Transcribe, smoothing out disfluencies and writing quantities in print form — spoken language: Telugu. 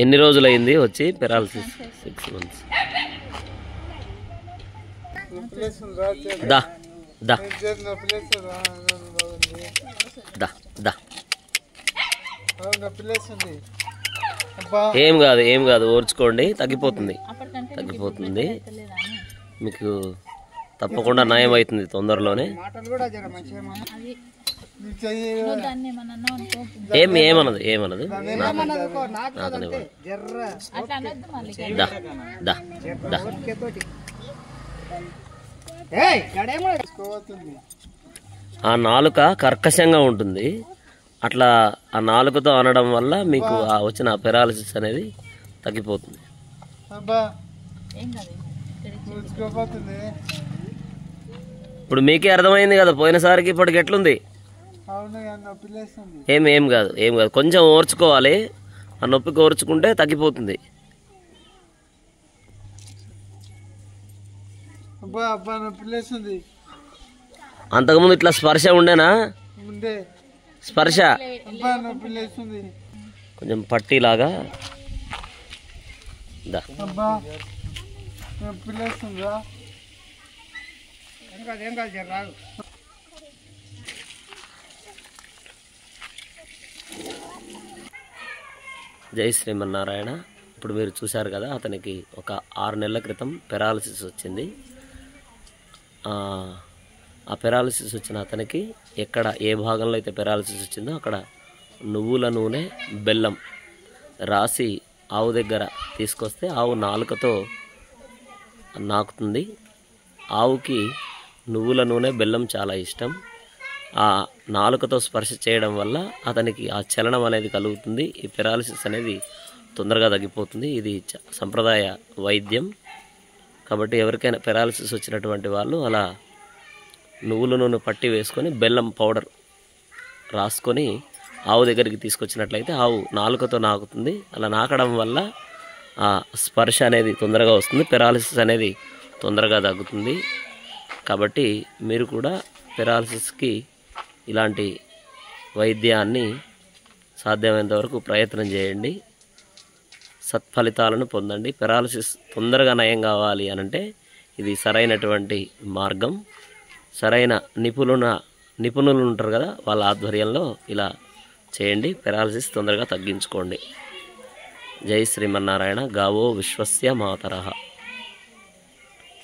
ఎన్ని రోజులైంది వచ్చి పెరాలసిస్? 6 months. దా దా దా దా ఏం కాదు ఓర్చుకోండి, తగ్గిపోతుంది మీకు తప్పకుండా నయం అవుతుంది తొందరలోనే. ఏమనదు దా దా దా. ఆ నాలుక కర్కశంగా ఉంటుంది, అట్లా ఆ నాలుకతో అనడం వల్ల మీకు ఆ వచ్చిన పెరాలసిస్ అనేది తగ్గిపోతుంది. ఇప్పుడు మీకే అర్థమైంది కదా పోయినసారికి ఇప్పటికి ఎట్లుంది. ఏం కాదు కొంచెం ఓర్చుకోవాలి, ఆ నొప్పికి ఓర్చుకుంటే తగ్గిపోతుంది. అంతకుముందు ఇట్లా స్పర్శ ఉండేనా? స్పర్శ కొంచెం పట్టీలాగా దా. జై శ్రీమన్నారాయణ. ఇప్పుడు మీరు చూశారు కదా, అతనికి ఒక 6 నెలల క్రితం పెరాలసిస్ వచ్చింది. ఆ పెరాలసిస్ వచ్చిన అతనికి ఎక్కడ ఏ భాగంలో అయితే పెరాలసిస్ వచ్చిందో అక్కడ నువ్వుల నూనె బెల్లం రాసి ఆవు దగ్గర తీసుకొస్తే ఆవు నాలుకతో నాకుతుంది. ఆవుకి నువ్వుల నూనె బెల్లం చాలా ఇష్టం. ఆ నాలుకతో స్పర్శ చేయడం వల్ల అతనికి ఆ చలనం అనేది కలుగుతుంది. ఈ పెరాలసిస్ అనేది తొందరగా తగ్గిపోతుంది. ఇది సంప్రదాయ వైద్యం కాబట్టి ఎవరికైనా పెరాలసిస్ వచ్చినటువంటి వాళ్ళు అలా నువ్వుల నూనె పట్టి వేసుకొని బెల్లం పౌడర్ రాసుకొని ఆవు దగ్గరికి తీసుకొచ్చినట్లయితే ఆవు నాలుకతో నాకుతుంది. అలా నాకడం వల్ల ఆ స్పర్శ అనేది తొందరగా వస్తుంది, పెరాలసిస్ అనేది తొందరగా తగ్గుతుంది. కాబట్టి మీరు కూడా పెరాలసిస్కి ఇలాంటి వైద్యాన్ని సాధ్యమైనంత వరకు ప్రయత్నం చేయండి, సత్ఫలితాలను పొందండి. పెరాలసిస్ తొందరగా నయం కావాలి అనంటే ఇది సరైనటువంటి మార్గం. సరైన నిపుణులు ఉంటారు కదా, వాళ్ళ ఆధ్వర్యంలో ఇలా చేయండి, పెరాలసిస్ తొందరగా తగ్గించుకోండి. జై శ్రీమన్నారాయణ. గావో విశ్వస్య మాతరః.